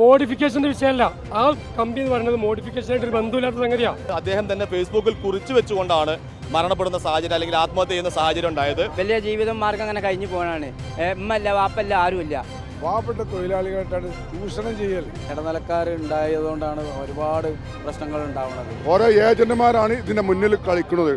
മോഡിഫിക്കേഷന്റെ വിഷയമല്ല. ആ കമ്പി എന്ന് പറയുന്നത് മോഡിഫിക്കേഷനായിട്ട് ഒരു ബന്ധമില്ലാത്ത സംഗതിയാണ്. അദ്ദേഹം തന്നെ ഫേസ്ബുക്കിൽ കുറിച്ചു വെച്ചുകൊണ്ടാണ് മരണപ്പെടുന്ന സാഹചര്യം അല്ലെങ്കിൽ ആത്മഹത്യ ചെയ്യുന്ന സാഹചര്യം ഉണ്ടായത്. വലിയ ജീവിതം മാർഗം അങ്ങനെ കഴിഞ്ഞു പോകാനാണ്. ഉമ്മല്ല വാപ്പല്ല ആരുമില്ല. പാവപ്പെട്ട തൊഴിലാളികളായിട്ടാണ് ചൂഷണം ചെയ്യൽ. ഇടനിലക്കാർ ഉണ്ടായതുകൊണ്ടാണ് ഒരുപാട് പ്രശ്നങ്ങൾ ഉണ്ടാവുന്നത്. ഓരോ ഏജന്റുമാരാണ് ഇതിന്റെ മുന്നിൽ കളിക്കുന്നത്.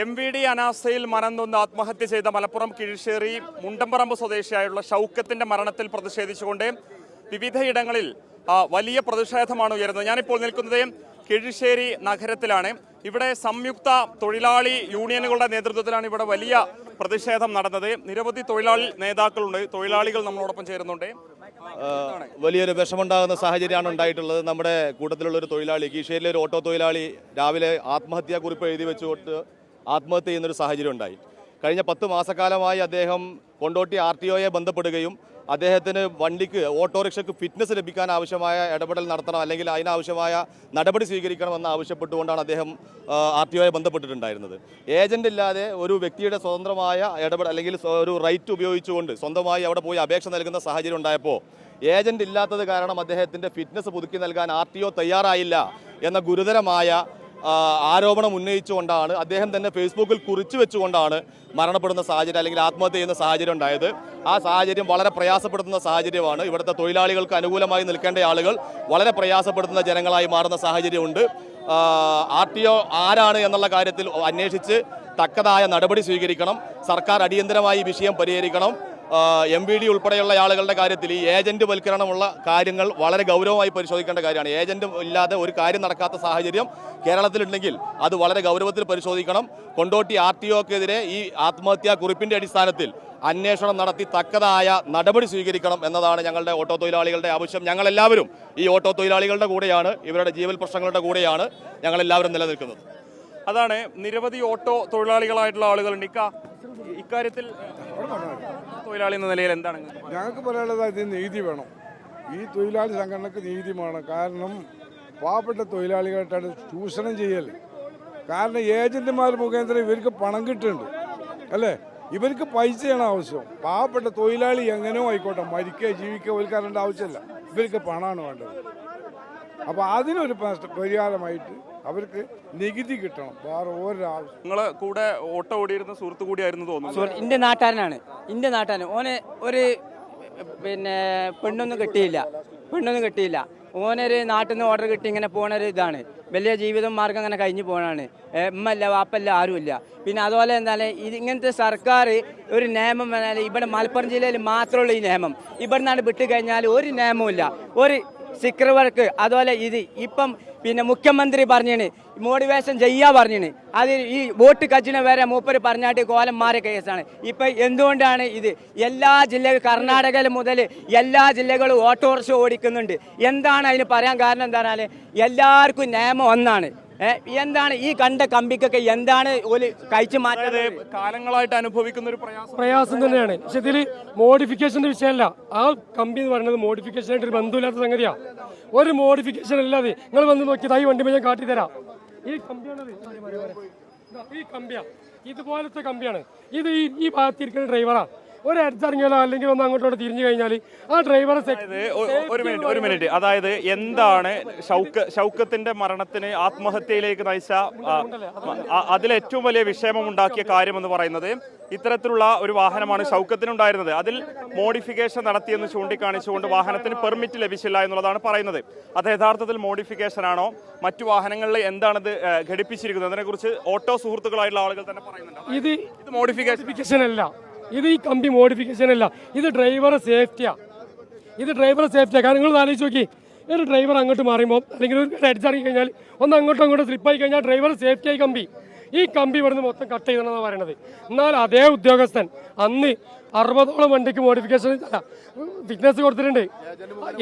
MVD അനാസ്ഥയിൽ മനംനൊന്ന് ആത്മഹത്യ ചെയ്ത മലപ്പുറം കിഴിശ്ശേരി മുണ്ടമ്പറമ്പ് സ്വദേശിയായുള്ള ഷൗക്കത്തിന്റെ മരണത്തിൽ പ്രതിഷേധിച്ചുകൊണ്ട് വിവിധയിടങ്ങളിൽ വലിയ പ്രതിഷേധമാണ് ഉയരുന്നത്. ഞാനിപ്പോൾ നിൽക്കുന്നത് കിഴിശ്ശേരി നഗരത്തിലാണ്. ഇവിടെ സംയുക്ത തൊഴിലാളി യൂണിയനുകളുടെ നേതൃത്വത്തിലാണ് ഇവിടെ വലിയ പ്രതിഷേധം നടന്നത്. നിരവധി തൊഴിലാളി നേതാക്കളുണ്ട്, തൊഴിലാളികൾ നമ്മളോടൊപ്പം ചേരുന്നുണ്ട്. വലിയൊരു വിഷമുണ്ടാകുന്ന സാഹചര്യമാണ് ഉണ്ടായിട്ടുള്ളത്. നമ്മുടെ കൂട്ടത്തിലുള്ള ഒരു തൊഴിലാളി, കീഴ്ശേരിയിലെ ഒരു ഓട്ടോ തൊഴിലാളി രാവിലെ ആത്മഹത്യാക്കുറിപ്പ് എഴുതി വെച്ചുകൊണ്ട് ആത്മഹത്യ ചെയ്യുന്നൊരു സാഹചര്യം ഉണ്ടായി. കഴിഞ്ഞ 10 മാസക്കാലമായി അദ്ദേഹം കൊണ്ടോട്ടി RTOയെ ബന്ധപ്പെടുകയും അദ്ദേഹത്തിന് വണ്ടിക്ക് ഓട്ടോറിക്ഷയ്ക്ക് ഫിറ്റ്നസ് ലഭിക്കാൻ ആവശ്യമായ ഇടപെടൽ നടത്തണം, അല്ലെങ്കിൽ അതിനാവശ്യമായ നടപടി സ്വീകരിക്കണമെന്ന് ആവശ്യപ്പെട്ടുകൊണ്ടാണ് അദ്ദേഹം RTOയെ ബന്ധപ്പെട്ടിട്ടുണ്ടായിരുന്നത്. ഏജന്റ് ഇല്ലാതെ ഒരു വ്യക്തിയുടെ സ്വതന്ത്രമായ ഇടപെടൽ അല്ലെങ്കിൽ ഒരു റൈറ്റ് ഉപയോഗിച്ചുകൊണ്ട് സ്വന്തമായി അവിടെ പോയി അപേക്ഷ നൽകുന്ന സാഹചര്യം ഉണ്ടായപ്പോൾ ഏജന്റ് ഇല്ലാത്തത് കാരണം അദ്ദേഹത്തിൻ്റെ ഫിറ്റ്നസ് പുതുക്കി നൽകാൻ RTO തയ്യാറായില്ല എന്ന ഗുരുതരമായ ആരോപണം ഉന്നയിച്ചുകൊണ്ടാണ് അദ്ദേഹം തന്നെ ഫേസ്ബുക്കിൽ കുറിച്ചു വെച്ചുകൊണ്ടാണ് മരണപ്പെടുന്ന സാഹചര്യം അല്ലെങ്കിൽ ആത്മഹത്യ ചെയ്യുന്ന സാഹചര്യം ഉണ്ടായത്. ആ സാഹചര്യം വളരെ പ്രയാസപ്പെടുത്തുന്ന സാഹചര്യമാണ്. ഇവിടുത്തെ തൊഴിലാളികൾക്ക് അനുകൂലമായി നിൽക്കേണ്ട ആളുകൾ വളരെ പ്രയാസപ്പെടുത്തുന്ന ജനങ്ങളായി മാറുന്ന സാഹചര്യമുണ്ട്. RTO ആരാണ് എന്നുള്ള കാര്യത്തിൽ അന്വേഷിച്ച് തക്കതായ നടപടി സ്വീകരിക്കണം. സർക്കാർ അടിയന്തരമായി വിഷയം പരിഹരിക്കണം. MVD ഉൾപ്പെടെയുള്ള ആളുകളുടെ കാര്യത്തിൽ ഈ ഏജന്റ് വൽക്കരണമുള്ള കാര്യങ്ങൾ വളരെ ഗൗരവമായി പരിശോധിക്കേണ്ട കാര്യമാണ്. ഏജന്റ് ഇല്ലാതെ ഒരു കാര്യം നടക്കാത്ത സാഹചര്യം കേരളത്തിലുണ്ടെങ്കിൽ അത് വളരെ ഗൗരവത്തിൽ പരിശോധിക്കണം. കൊണ്ടോട്ടി RTOക്കെതിരെ ഈ ആത്മഹത്യാ കുറിപ്പിന്റെ അടിസ്ഥാനത്തിൽ അന്വേഷണം നടത്തി തക്കതായ നടപടി സ്വീകരിക്കണം എന്നതാണ് ഞങ്ങളുടെ ഓട്ടോ തൊഴിലാളികളുടെ ആവശ്യം. ഞങ്ങളെല്ലാവരും ഈ ഓട്ടോ തൊഴിലാളികളുടെ കൂടെയാണ്, ഇവരുടെ ജീവൽ പ്രശ്നങ്ങളുടെ കൂടെയാണ് ഞങ്ങളെല്ലാവരും നിലനിൽക്കുന്നത്. അതാണ് നിരവധി ഓട്ടോ തൊഴിലാളികളായിട്ടുള്ള ആളുകളുണ്ട്. ഇക്കാര്യത്തിൽ തൊഴിലാളി എന്ന നിലയിൽ എന്താണ് ഞങ്ങൾക്ക് പറയാനുള്ളത്? ഇത് നീതി വേണം. ഈ തൊഴിലാളി സംഘടനക്ക് നീതി വേണം. കാരണം പാവപ്പെട്ട തൊഴിലാളികളായിട്ടാണ് ചൂഷണം ചെയ്യൽ. കാരണം ഏജന്റുമാർ മുഖേന്ദ്രം ഇവർക്ക് പണം കിട്ടുന്നുണ്ട് അല്ലേ? ഇവർക്ക് പൈസയാണ് ആവശ്യം. പാവപ്പെട്ട തൊഴിലാളി എങ്ങനെയോ ആയിക്കോട്ടെ, മരിക്കുക ജീവിക്കുക ഇവർക്ക് അറിയേണ്ട ആവശ്യമില്ല. ഇവർക്ക് പണമാണ് വേണ്ടത്. അപ്പോൾ അതിനൊരു പരിഹാരമായിട്ട് അവർക്ക് നികുതി കിട്ടണം. വേറെ ഓരോ ആവശ്യം. നിങ്ങളെ കൂടെ ഓട്ടോ ഓടിയിരുന്ന സുഹൃത്തു കൂടിയായിരുന്നു തോന്നുന്നു. എൻ്റെ നാട്ടുകാരനാണ്. ഓന് ഒരു പെണ്ണൊന്നും കിട്ടിയില്ല. ഓനൊരു നാട്ടിൽ നിന്ന് ഓർഡർ കിട്ടി ഇങ്ങനെ പോണൊരു ഇതാണ്. വലിയ ജീവിതം മാർഗം അങ്ങനെ കഴിഞ്ഞു പോകാനാണ്. ഉമ്മല്ല വാപ്പല്ല ആരുമില്ല. പിന്നെ അതുപോലെ എന്താണ് ഇങ്ങനത്തെ സർക്കാർ ഒരു നിയമം പറഞ്ഞാൽ ഇവിടെ മലപ്പുറം ജില്ലയിൽ മാത്രമുള്ള ഈ നിയമം ഇവിടെ നിന്നാണ് വിട്ട് കഴിഞ്ഞാൽ ഒരു നിയമമില്ല. ഒരു സിക്കർ വർക്ക് അതുപോലെ ഇത് ഇപ്പം മുഖ്യമന്ത്രി പറഞ്ഞിന് മോട്ടിവേഷൻ ചെയ്യാ പറഞ്ഞിന്. അത് ഈ വോട്ട് കച്ചിനെ വരെ മൂപ്പര് പറഞ്ഞാട്ട് കോലം മാറിയ കേസാണ്. ഇപ്പം എന്തുകൊണ്ടാണ് ഇത് എല്ലാ ജില്ലകളും കർണാടകയിൽ മുതൽ എല്ലാ ജില്ലകളും ഓട്ടോറിക്ഷ ഓടിക്കുന്നുണ്ട്. എന്താണ് അതിന് പറയാൻ കാരണം എന്താ പറഞ്ഞാൽ എല്ലാവർക്കും നിയമം ഒന്നാണ്. എന്താണ് ഈ കണ്ട കമ്പിക്കൊക്കെ എന്താണ് ഒരു കഴിച്ചു മാറ്റത്? കാലങ്ങളായിട്ട് അനുഭവിക്കുന്ന ഒരു പ്രയാസം തന്നെയാണ്. പക്ഷെ ഇതിൽ മോഡിഫിക്കേഷന്റെ വിഷയമല്ല. ആ കമ്പി എന്ന് പറയുന്നത് മോഡിഫിക്കേഷനായിട്ട് ഒരു ബന്ധമില്ലാത്ത സംഗതിയാണ്. ഒരു മോഡിഫിക്കേഷൻ അല്ലാതെ നിങ്ങൾ വന്ന് നോക്കിയത് ഈ വണ്ടി ഞാൻ കാട്ടിത്തരാം. ഈ കമ്പിയാണത്. ഈ കമ്പിയാ, ഇതുപോലത്തെ കമ്പിയാണ് ഇത്. ഈ ഭാഗത്തിരിക്കുന്ന ഡ്രൈവറാ. ഒരു ഇറങ്ങിയാലോ അല്ലെങ്കിൽ ഒന്ന് അങ്ങോട്ടോട്ട് തിരിഞ്ഞു കഴിഞ്ഞാൽ ആ ഡ്രൈവറെ ഒരു മിനിറ്റ് അതായത് എന്താണ് ഷൗക്കത്തിന്റെ മരണത്തിന് ആത്മഹത്യയിലേക്ക് നയിച്ച അതിലേറ്റവും വലിയ വിഷമമുണ്ടാക്കിയ കാര്യം എന്ന് പറയുന്നത് ഇത്തരത്തിലുള്ള ഒരു വാഹനമാണ് ഷൗക്കത്തിനുണ്ടായിരുന്നത്. അതിൽ മോഡിഫിക്കേഷൻ നടത്തിയെന്ന് ചൂണ്ടിക്കാണിച്ചുകൊണ്ട് വാഹനത്തിന് പെർമിറ്റ് ലഭിച്ചില്ല എന്നുള്ളതാണ് പറയുന്നത്. അത് യഥാർത്ഥത്തിൽ മോഡിഫിക്കേഷൻ ആണോ മറ്റു വാഹനങ്ങളിൽ എന്താണത് ഘടിപ്പിച്ചിരിക്കുന്നത് അതിനെക്കുറിച്ച് ഓട്ടോ സുഹൃത്തുക്കളായിട്ടുള്ള ആളുകൾ തന്നെ പറയുന്നുണ്ട്. ഇത് മോഡിഫിക്കേഷൻ അല്ല. ഇത് ഈ കമ്പി മോഡിഫിക്കേഷൻ അല്ല. ഇത് ഡ്രൈവറെ സേഫ്റ്റിയാണ്. കാരണം നിങ്ങൾ ആലോചിച്ച് നോക്കി, ഒരു ഡ്രൈവർ അങ്ങോട്ട് മാറുമ്പോൾ അല്ലെങ്കിൽ ഒരു അടിച്ചിറങ്ങി കഴിഞ്ഞാൽ ഒന്ന് അങ്ങോട്ടും സ്ലിപ്പായി കഴിഞ്ഞാൽ ഡ്രൈവർ സേഫ്റ്റിയായി കമ്പി. ഈ കമ്പി ഇവിടുന്ന് മൊത്തം കട്ട് ചെയ്തെന്നാണ് പറയണത്. എന്നാൽ അതേ ഉദ്യോഗസ്ഥൻ അന്ന് 60ഓളം വണ്ടിക്ക് മോഡിഫിക്കേഷൻ ഫിറ്റ്നസ് കൊടുത്തിട്ടുണ്ട്.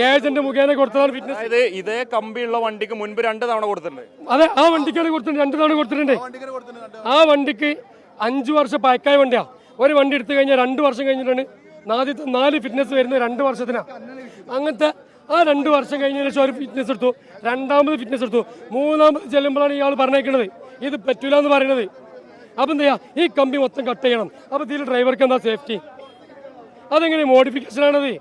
ഏജന്റ് മുഖേന കൊടുത്തതാണ് ഫിറ്റ്നസ്. ഇതേ കമ്പിയുള്ള വണ്ടിക്ക് മുൻപ് 2 തവണ കൊടുത്തിട്ടുണ്ട്. അതെ, ആ വണ്ടിക്കാണ് കൊടുത്തിട്ടുണ്ട്. 2 തവണ കൊടുത്തിട്ടുണ്ട്. ആ വണ്ടിക്ക് 5 വർഷം പഴക്കായ വണ്ടിയാ. ഒരു വണ്ടി എടുത്തു കഴിഞ്ഞാൽ 2 വർഷം കഴിഞ്ഞിട്ടാണ് ആദ്യത്തെ 4 ഫിറ്റ്നസ് വരുന്നത് 2 വർഷത്തിനാണ്. അങ്ങനത്തെ ആ 2 വർഷം കഴിഞ്ഞതിന് ശേഷം ഒരു ഫിറ്റ്നസ് എടുത്തു, രണ്ടാമത് ഫിറ്റ്നസ് എടുത്തു, മൂന്നാമത് ചെല്ലുമ്പോഴാണ് ഇയാൾ പറഞ്ഞേക്കുന്നത് ഇത് പറ്റൂല എന്ന് പറയുന്നത്. അപ്പം എന്താ ഈ കമ്പി മൊത്തം കട്ട് ചെയ്യണം. അപ്പം ഇതിൽ ഡ്രൈവർക്ക് എന്താ സേഫ്റ്റി? അതെങ്ങനെ മോഡിഫിക്കേഷൻ ആണത്?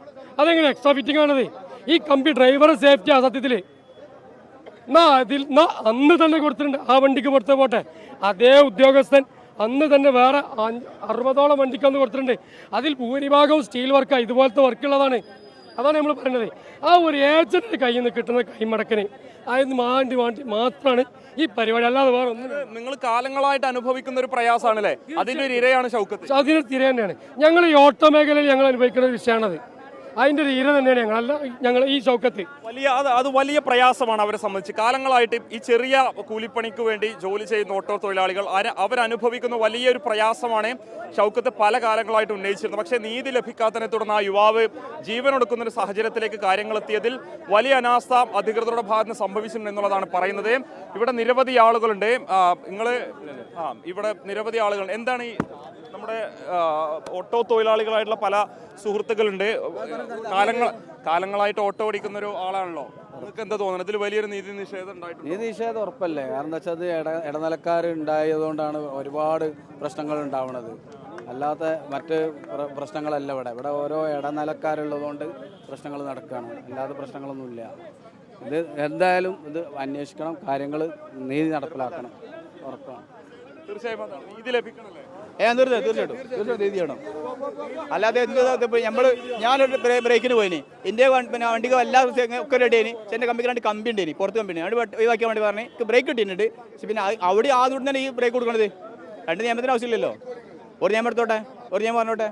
അതെങ്ങനെ എക്സ്ട്രാ ഫിറ്റിംഗ് ആണത്? ഈ കമ്പി ഡ്രൈവറെ സേഫ്റ്റി ആ സത്യത്തിൽ അന്ന് തന്നെ കൊടുത്തിട്ടുണ്ട്. ആ വണ്ടിക്ക് കൊടുത്ത പോട്ടെ, അതേ ഉദ്യോഗസ്ഥൻ അന്ന് തന്നെ വേറെ 60ഓളം വണ്ടിക്ക് അന്ന് കൊടുത്തിട്ടുണ്ട്. അതിൽ ഭൂരിഭാഗവും സ്റ്റീൽ വർക്കാണ്, ഇതുപോലത്തെ വർക്കുള്ളതാണ്. അതാണ് നമ്മൾ പറയുന്നത്. ആ ഒരു ഏജന്റിന്റെ കയ്യിൽ നിന്ന് കിട്ടുന്ന കൈമടക്കിന് അതിന് മാണ്ടി മാത്രമാണ് ഈ പരിപാടി, അല്ലാതെ വേറെ ഒന്നും. നിങ്ങൾ കാലങ്ങളായിട്ട് അനുഭവിക്കുന്ന ഒരു പ്രയാസമാണല്ലേ, അതിന്റെ ഒരു ഇരയാണ് ഷൗക്കത്ത്. അതിന് തിര തന്നെയാണ്. ഞങ്ങൾ ഈ ഓട്ടോ മേഖലയിൽ ഞങ്ങൾ അനുഭവിക്കുന്ന ഒരു വിഷയമാണത്. അതിന്റെ ഒരു ഇര തന്നെയാണ് ഞങ്ങൾ ഈ ഷൗക്കത്ത്. അത് വലിയ പ്രയാസമാണ് അവരെ സംബന്ധിച്ച്. കാലങ്ങളായിട്ട് ഈ ചെറിയ കൂലിപ്പണിക്ക് വേണ്ടി ജോലി ചെയ്യുന്ന ഓട്ടോ തൊഴിലാളികൾ അവരനുഭവിക്കുന്ന വലിയൊരു പ്രയാസമാണ് ഷൗക്കത്ത് പല കാലങ്ങളായിട്ട് ഉന്നയിച്ചിരുന്നത്. പക്ഷേ നീതി ലഭിക്കാത്തതിനെ തുടർന്ന് ആ യുവാവ് ജീവനൊടുക്കുന്ന ഒരു സാഹചര്യത്തിലേക്ക് കാര്യങ്ങൾ എത്തിയതിൽ വലിയ അനാസ്ഥ അധികൃതരുടെ ഭാഗത്ത് നിന്ന് സംഭവിച്ചിട്ടുണ്ട് എന്നുള്ളതാണ് പറയുന്നത്. ഇവിടെ നിരവധി ആളുകളുണ്ട്. ഇവിടെ നിരവധി ആളുകൾ എന്താണ് ഈ നമ്മുടെ ഓട്ടോ തൊഴിലാളികളായിട്ടുള്ള പല സുഹൃത്തുക്കളുണ്ട്. കാലങ്ങളായിട്ട് ഓട്ടോ ഓടിക്കുന്ന ഒരു ആളാണല്ലോ, നിങ്ങൾക്ക് എന്താ തോന്നുന്നത്? ഇതിൽ വലിയൊരു നീതി നിഷേധം ഉണ്ടായിട്ടുണ്ട്. നീതി നിഷേധം ഉറപ്പല്ലേ? കാരണം എന്താ വെച്ചാൽ അത് ഇടനിലക്കാർ ഉണ്ടായതുകൊണ്ടാണ് ഒരുപാട് പ്രശ്നങ്ങൾ ഉണ്ടാവുന്നത്. അല്ലാത്ത മറ്റ് പ്രശ്നങ്ങളല്ല. ഇവിടെ ഓരോ ഇടനിലക്കാരുള്ളതുകൊണ്ട് പ്രശ്നങ്ങൾ നടക്കുകയാണ്, അല്ലാതെ പ്രശ്നങ്ങളൊന്നുമില്ല. ഇത് എന്തായാലും ഇത് അന്വേഷിക്കണം, കാര്യങ്ങൾ നീതി നടപ്പിലാക്കണം, ഉറപ്പാണ്. തീർച്ചയായും നീതി ലഭിക്കണല്ലേ? തീർച്ചയായിട്ടും നീതി ചെയ്യണം. അല്ലാതെ ഞാനൊരു ബ്രേക്കിന് പോയിന്, എൻ്റെ പിന്നെ വണ്ടിക്ക് എല്ലാ ഒക്കെ റെഡി ആയിന്. എൻ്റെ കമ്പിക്ക് 2 കമ്പി ഉണ്ട്, പുറത്ത് കമ്പനി അത് ഒഴിവാക്കിയാൽ വേണ്ടി പറഞ്ഞ് ബ്രേക്ക് കിട്ടിയിട്ടുണ്ട്. പിന്നെ അവിടെ ആദ്യം തന്നെ ഈ ബ്രേക്ക് കൊടുക്കണത് 2 നിയമത്തിന് ആവശ്യമില്ലല്ലോ. ഒരു നിയമം എടുത്തോട്ടെ, ഒരു നിയമം പറഞ്ഞോട്ടെ.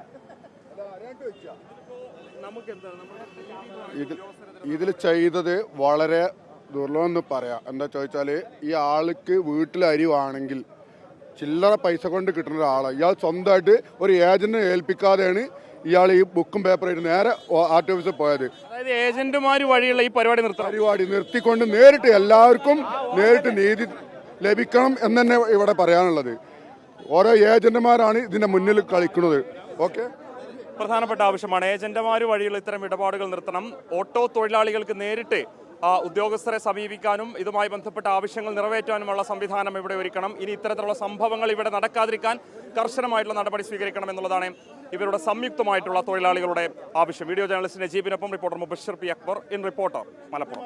ഇതിൽ ചെയ്തത് വളരെ ദുർലഭമെന്ന് പറയാം. എന്താ ചോദിച്ചാൽ ഈ ആൾക്ക് വീട്ടിൽ അരിവാണെങ്കിൽ ചില്ലറ പൈസ കൊണ്ട് കിട്ടുന്ന ഒരാളാണ് ഇയാൾ. സ്വന്തമായിട്ട് ഒരു ഏജന്റിനെ ഏൽപ്പിക്കാതെയാണ് ഇയാൾ ഈ ബുക്കും പേപ്പറായിട്ട് നേരെ ആർടി ഓഫീസിൽ പോയത്. അതായത് ഏജന്റുമാർ വഴിയുള്ള ഈ പരിപാടി നിർത്തിക്കൊണ്ട് നേരിട്ട് എല്ലാവർക്കും നേരിട്ട് നീതി ലഭിക്കണം എന്ന് തന്നെ ഇവിടെ പറയാനുള്ളത്. ഓരോ ഏജന്റുമാരാണ് ഇതിന്റെ മുന്നിൽ കളിക്കുന്നത്. ഓക്കെ, പ്രധാനപ്പെട്ട ആവശ്യമാണ്. ഏജന്റുമാർ വഴിയുള്ള ഇത്തരം ഇടപാടുകൾ നിർത്തണം. ഓട്ടോ തൊഴിലാളികൾക്ക് നേരിട്ട് ഉദ്യോഗസ്ഥരെ സമീപിക്കാനും ഇതുമായി ബന്ധപ്പെട്ട ആവശ്യങ്ങൾ നിറവേറ്റാനുമുള്ള സംവിധാനം ഇവിടെ ഒരുക്കണം. ഇനി ഇത്തരത്തിലുള്ള സംഭവങ്ങൾ ഇവിടെ നടക്കാതിരിക്കാൻ കർശനമായിട്ടുള്ള നടപടി സ്വീകരിക്കണം എന്നുള്ളതാണ് ഇവരുടെ സംയുക്തമായിട്ടുള്ള തൊഴിലാളികളുടെ ആവശ്യം. വീഡിയോ ജേർണലിസ്റ്റ് നജീബിനൊപ്പം reporter Mubashir P Akbar, in reporter, Malappuram.